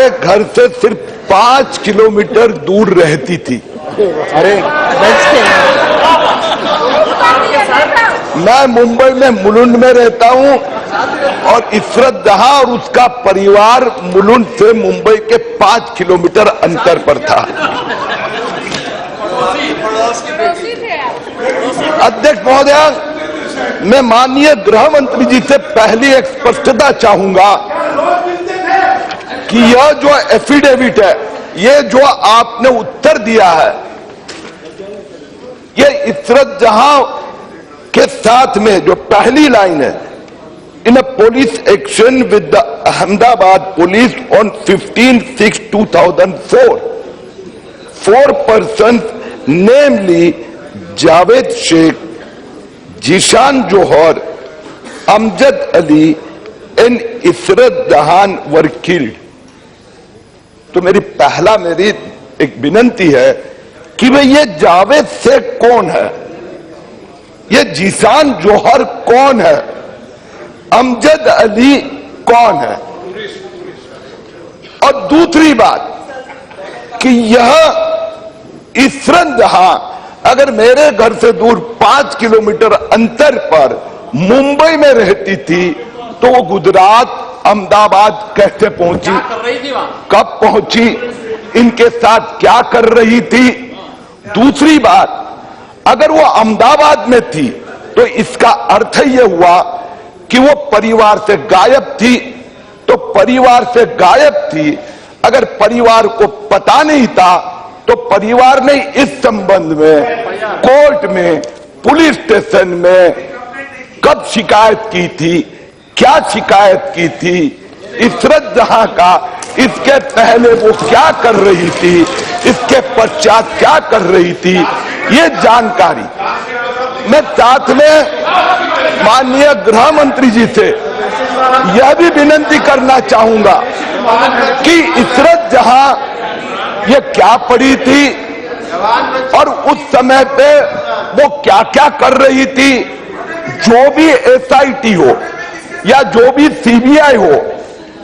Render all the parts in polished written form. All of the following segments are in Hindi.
मेरे घर से सिर्फ 5 किलोमीटर दूर रहती थी। अरे मैं मुंबई में मुलुंड में रहता हूं और इशरत जहां और उसका परिवार मुलुंड से मुंबई के 5 किलोमीटर अंतर पर था। अध्यक्ष महोदय, मैं माननीय गृह मंत्री जी से पहली एक स्पष्टता चाहूंगा कि यह जो एफिडेविट है, ये जो आपने उत्तर दिया है, ये इशरत जहां के साथ में जो पहली लाइन है, in a police action with the Ahmedabad police on 15/6/2004, 4 persons namely Javed Shaikh, Zeeshan Johar, Amjad Ali and Ishrat Jahan were killed. तो मेरी एक विनंती है कि भाई ये जावेद शेख कौन है, ये जीशान जोहर कौन है, अमजद अली कौन है? और दूसरी बात कि यह इशरत जहां अगर मेरे घर से दूर 5 किलोमीटर अंतर पर मुंबई में रहती थी, तो वो गुजरात अहमदाबाद कैसे पहुंची, कब पहुंची, इनके साथ क्या कर रही थी? दूसरी बात, अगर वो अहमदाबाद में थी तो इसका अर्थ ये हुआ कि वो परिवार से गायब थी। तो परिवार से गायब थी, अगर परिवार को पता नहीं था तो परिवार ने इस संबंध में कोर्ट में, पुलिस स्टेशन में कब शिकायत की थी, क्या शिकायत की थी? इशरत जहां का इसके पहले वो क्या कर रही थी, इसके पश्चात क्या कर रही थी, ये जानकारी मैं साथ में माननीय गृह मंत्री जी से यह भी विनंती करना चाहूंगा कि इशरत जहां ये क्या पढ़ी थी और उस समय पे वो क्या क्या कर रही थी। जो भी एसआईटी हो या जो भी सीबीआई हो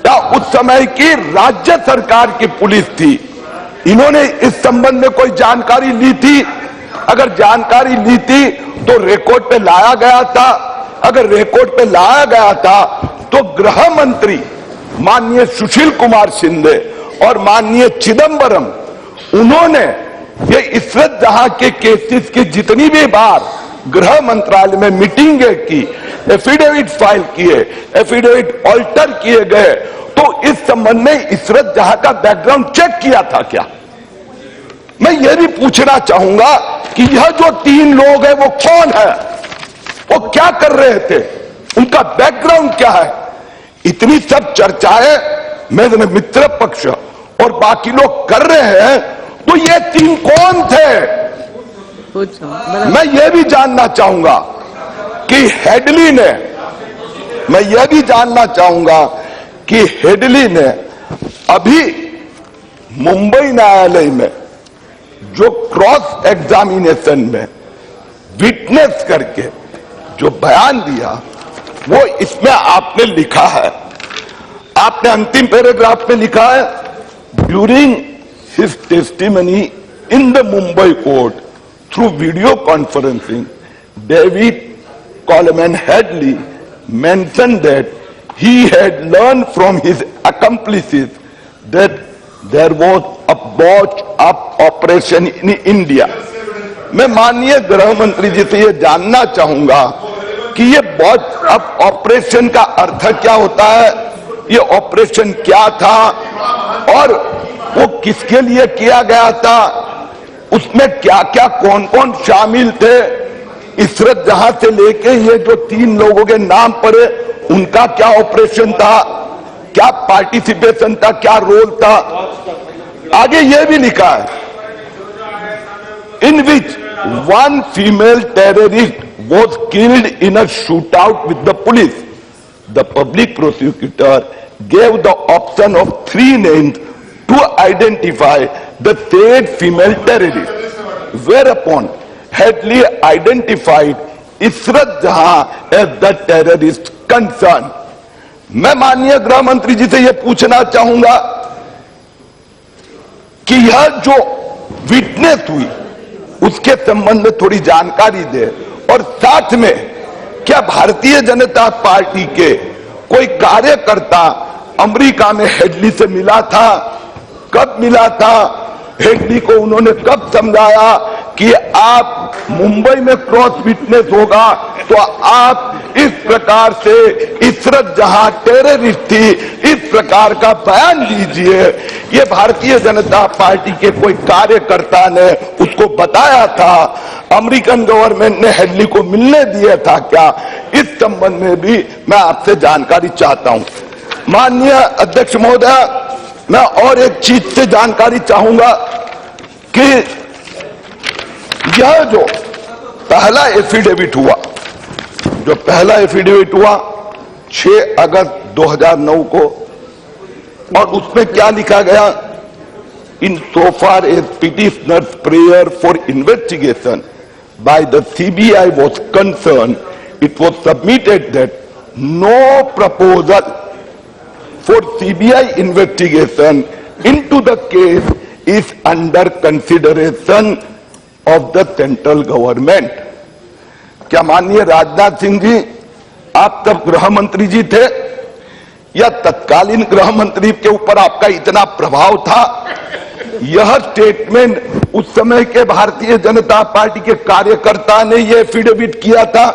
या उस समय की राज्य सरकार की पुलिस थी, इन्होंने इस संबंध में कोई जानकारी ली थी? अगर जानकारी ली थी तो रिकॉर्ड पे लाया गया था। अगर रिकॉर्ड पे लाया गया था तो गृह मंत्री माननीय सुशील कुमार शिंदे और माननीय चिदंबरम, उन्होंने ये इशरत जहां के केसेस की जितनी भी बार गृह मंत्रालय में मीटिंगें की, एफिडेविट फाइल किए, एफिडेविट ऑल्टर किए गए, तो इस संबंध में इशरत जहां का बैकग्राउंड चेक किया था क्या? मैं ये भी पूछना चाहूंगा कि यह जो 3 लोग हैं वो कौन है, वो क्या कर रहे थे, उनका बैकग्राउंड क्या है? इतनी सब चर्चाएं मेरे मित्र पक्ष और बाकी लोग कर रहे हैं, तो ये 3 कौन थे? मैं ये भी जानना चाहूंगा कि हेडली ने, मैं ये भी जानना चाहूंगा कि हेडली ने अभी मुंबई न्यायालय में जो क्रॉस एग्जामिनेशन में विटनेस करके जो बयान दिया, वो इसमें आपने लिखा है, आपने अंतिम पैराग्राफ में लिखा है, during his testimony in the Mumbai court through video conferencing, David Coleman Headley mentioned that he had learned from his accomplices that there was a botch up operation in India. मैं माननीय गृह मंत्री जी से ये जानना चाहूंगा कि ये बॉच अप ऑपरेशन का अर्थ क्या होता है, ये ऑपरेशन क्या था और वो किसके लिए किया गया था, उसमें क्या क्या कौन कौन शामिल थे? इशरत जहां से लेके ये जो 3 लोगों के नाम पड़े, उनका क्या ऑपरेशन था, क्या पार्टिसिपेशन था, क्या रोल था? आगे ये भी लिखा है, इन विच 1 female terrorist was killed in a shootout with the police. The public prosecutor gave the option of 3 names to identify the said female terrorist, whereupon Headley identified Ishrat जहां as the terrorist concerned. मैं माननीय गृह मंत्री जी से यह पूछना चाहूंगा कि यह जो विटनेस हुई उसके संबंध में थोड़ी जानकारी दे, और साथ में क्या भारतीय जनता पार्टी के कोई कार्यकर्ता अमेरिका में हेडली से मिला था, कब मिला था, हेडली को उन्होंने कब समझाया कि आप मुंबई में क्रॉस विटनेस होगा तो आप इस प्रकार से इशरत जहां टेररिस्ट थी इस प्रकार का बयान दीजिए। ये भारतीय जनता पार्टी के कोई कार्यकर्ता ने उसको बताया था, अमेरिकन गवर्नमेंट ने हेडली को मिलने दिया था क्या, इस संबंध में भी मैं आपसे जानकारी चाहता हूं। माननीय अध्यक्ष महोदय, मैं और एक चीज से जानकारी चाहूंगा कि यह जो पहला एफिडेविट हुआ, जो पहला एफिडेविट हुआ 6 अगस्त 2009 को, और उसमें क्या लिखा गया, इन so far as petitioner's prayer for investigation by the CBI was concerned, it was submitted that no proposal for CBI investigation into the case is under consideration of the central government। क्या माननीय राजनाथ सिंह जी, आप तब गृह मंत्री जी थे या तत्कालीन गृह मंत्री के ऊपर आपका इतना प्रभाव था, यह स्टेटमेंट उस समय के भारतीय जनता पार्टी के कार्यकर्ता ने यह एफिडेविट किया था?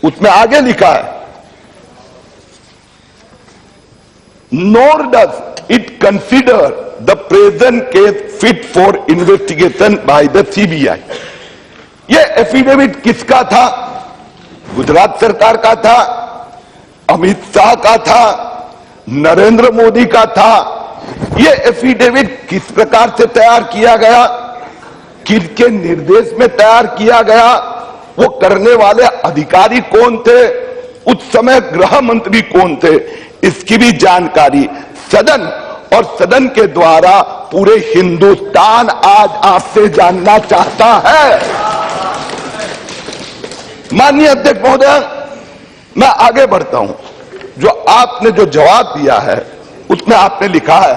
उसमें आगे लिखा है, nor does it consider the present case fit for investigation by the CBI। ये एफिडेविट किसका था? गुजरात सरकार का था, अमित शाह का था, नरेंद्र मोदी का था। ये एफिडेविट किस प्रकार से तैयार किया गया, किसके निर्देश में तैयार किया गया, वो करने वाले अधिकारी कौन थे, उस समय गृह मंत्री कौन थे, इसकी भी जानकारी सदन और सदन के द्वारा पूरे हिंदुस्तान आज आपसे जानना चाहता है। माननीय अध्यक्ष महोदय, मैं आगे बढ़ता हूं। जो आपने जो जवाब दिया है उसमें आपने लिखा है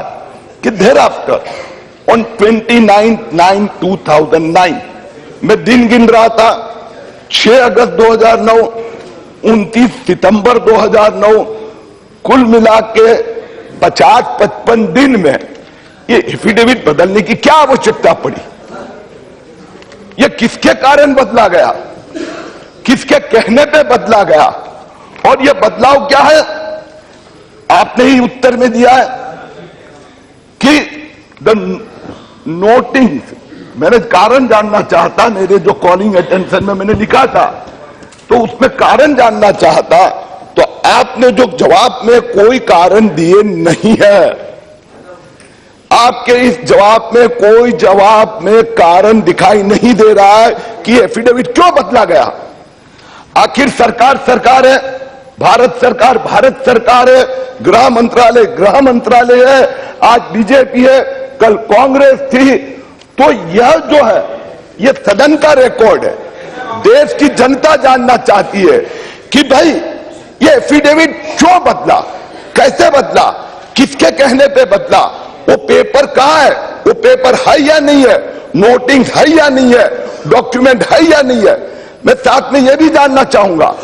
कि देयर आफ्टर ऑन 29/9/2009, मैं दिन गिन रहा था, 6 अगस्त 2009, 29 सितंबर 2009, कुल मिला के 50-55 दिन में ये एफिडेविट बदलने की क्या आवश्यकता पड़ी? ये किसके कारण बदला गया, किसके कहने पे बदला गया, और ये बदलाव क्या है? आपने ही उत्तर में दिया है कि द नोटिंग्स, मैंने कारण जानना चाहता, मेरे जो कॉलिंग अटेंशन में मैंने लिखा था तो उसमें कारण जानना चाहता, तो आपने जो जवाब में कोई कारण दिए नहीं है। आपके इस जवाब में कोई जवाब में कारण दिखाई नहीं दे रहा है कि एफिडेविट क्यों बदला गया। आखिर सरकार सरकार है, भारत सरकार है, गृह मंत्रालय है, आज बीजेपी है, कल कांग्रेस थी। तो यह जो है यह सदन का रिकॉर्ड है, देश की जनता जानना चाहती है कि भाई ये एफिडेविट क्यों बदला, कैसे बदला, किसके कहने पे बदला, वो पेपर कहां है, वो पेपर है या नहीं है, नोटिंग है या नहीं है, डॉक्यूमेंट है या नहीं है। मैं साथ में यह भी जानना चाहूंगा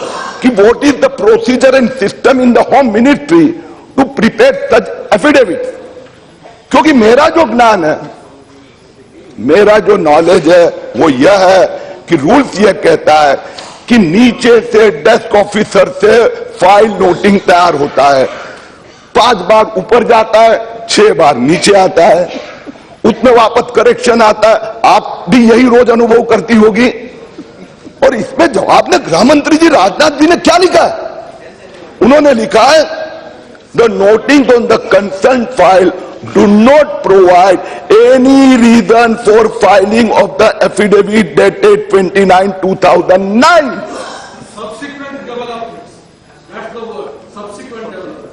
कि what is the procedure and system in the home ministry to prepare such affidavit. क्योंकि मेरा जो ज्ञान है, मेरा जो नॉलेज है वो यह है कि रूल्स यह कहता है कि नीचे से डेस्क ऑफिसर से फाइल नोटिंग तैयार होता है, 5 बार ऊपर जाता है, 6 बार नीचे आता है, उसमें वापस करेक्शन आता है। आप भी यही रोज अनुभव करती होगी। और इसमें जवाब में गृह मंत्री जी राजनाथ जी ने क्या लिखा है? उन्होंने लिखा है the noting on the concern file do not provide any reason for filing of the affidavit dated 29/2009. Subsequent developments. That's the word. Subsequent developments.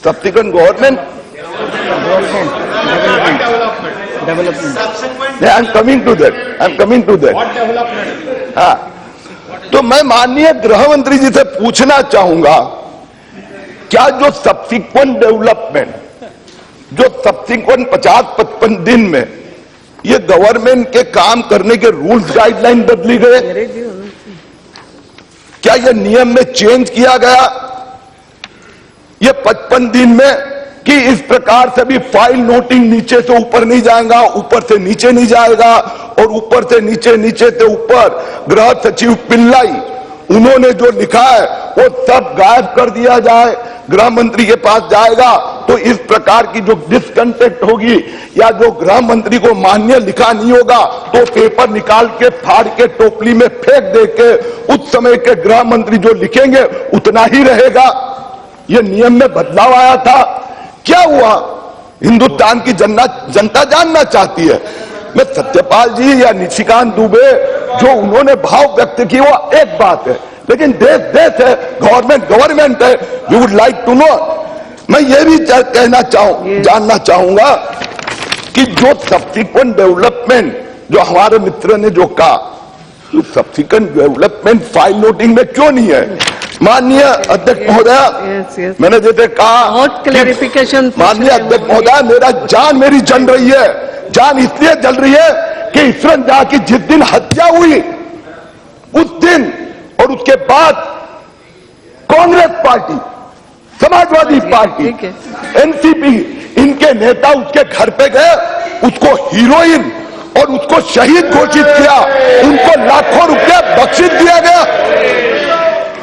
Subsequent government. Development. Yeah, I'm coming to that. What development? हाँ, तो मैं माननीय गृह मंत्री जी से पूछना चाहूंगा, क्या जो सब्सिक्वेंट डेवलपमेंट जो सब्सिक्वेंट 50-55 दिन में ये गवर्नमेंट के काम करने के रूल्स गाइडलाइन बदली गए, क्या ये नियम में चेंज किया गया? ये 55 दिन में कि इस प्रकार से भी फाइल नोटिंग नीचे से ऊपर नहीं जाएगा, ऊपर से नीचे नहीं जाएगा, और ऊपर से नीचे, नीचे से ऊपर गृह सचिव पिल्लाई उन्होंने जो लिखा है वो सब गायब कर दिया जाए, गृह मंत्री के पास जाएगा तो इस प्रकार की जो डिसकंटेक्ट होगी या जो गृह मंत्री को मान्य लिखा नहीं होगा तो पेपर निकाल के फाड़ के टोपली में फेंक दे के उस समय के गृह मंत्री जो लिखेंगे उतना ही रहेगा। ये नियम में बदलाव आया था, क्या हुआ? हिंदुस्तान की जनता जानना चाहती है। मैं सत्यपाल जी या निशिकांत दुबे जो उन्होंने भाव व्यक्त किया वो एक बात है, लेकिन देश देश है, गवर्नमेंट है, we would like to know. मैं ये भी जानना चाहूंगा कि जो सब्सिक्वेंट डेवलपमेंट जो हमारे मित्र ने जो कहा, तो सब्सिक्वेंट डेवलपमेंट फाइल नोटिंग में क्यों नहीं है? माननीय अध्यक्ष महोदय, मैंने जैसे कहा क्लैरिफिकेशन, माननीय अध्यक्ष महोदय, मेरा जान मेरी जल रही है, जान इसलिए जल रही है कि ईश्वरन झा की जिस दिन हत्या हुई उस दिन और उसके बाद Congress party, Samajwadi party, NCP, इनके नेता उसके घर पे गए, उसको हीरोइन और उसको शहीद घोषित किया, उनको लाखों रुपया बख्शिश दिया गया।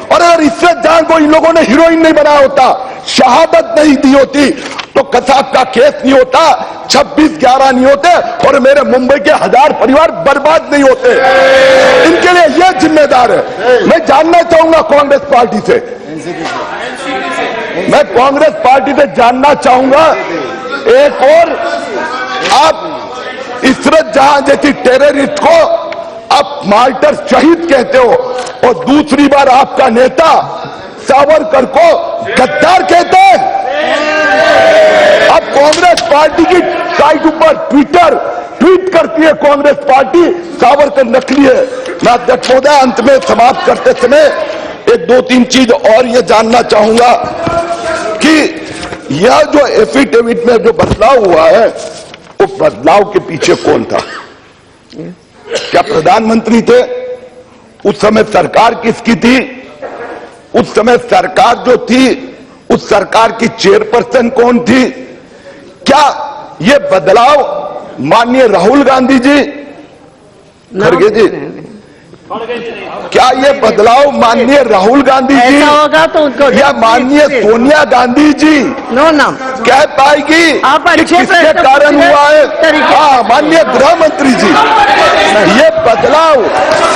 और अगर इससे जान को इन लोगों ने हीरोइन नहीं बनाया होता, शहादत नहीं दी होती, तो कसाब का केस नहीं होता, 26/11 नहीं होते और मेरे मुंबई के 1000 परिवार बर्बाद नहीं होते। इनके लिए यह जिम्मेदार है। मैं जानना चाहूंगा कांग्रेस पार्टी से, मैं कांग्रेस पार्टी से जानना चाहूंगा, एक और आप इशरत जहां जैसी टेररिस्ट को आप मार्टर शहीद कहते हो और दूसरी बार आपका नेता सावरकर को गद्दार कहते हैं। अब कांग्रेस पार्टी की साइट ऊपर ट्वीट करती है कांग्रेस पार्टी, सावरकर नकली है। मैं अध्यक्ष महोदय अंत में समाप्त करते समय एक 2-3 चीज और ये जानना चाहूंगा कि यह जो एफिडेविट में जो बदलाव हुआ है उस बदलाव के पीछे कौन था? क्या प्रधानमंत्री थे? उस समय सरकार किसकी थी? उस समय सरकार जो थी उस सरकार की चेयरपर्सन कौन थी? क्या ये बदलाव माननीय राहुल गांधी जी, खड़गे जी, क्या ये बदलाव माननीय राहुल गांधी जी होगा तो उनको या माननीय सोनिया गांधी जी नो नाम कह पाएगी आप कि अच्छे किसके कारण हुआ है? हाँ, माननीय गृह मंत्री जी, ये बदलाव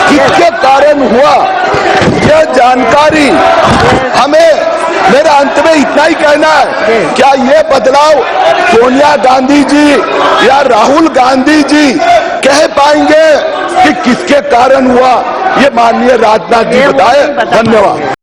किसके कारण हुआ, यह जानकारी हमें, मेरा अंत में इतना ही कहना है, क्या ये बदलाव सोनिया गांधी जी या राहुल गांधी जी कह पाएंगे कि किसके कारण हुआ? ये माननीय राजनाथ जी बताए। धन्यवाद।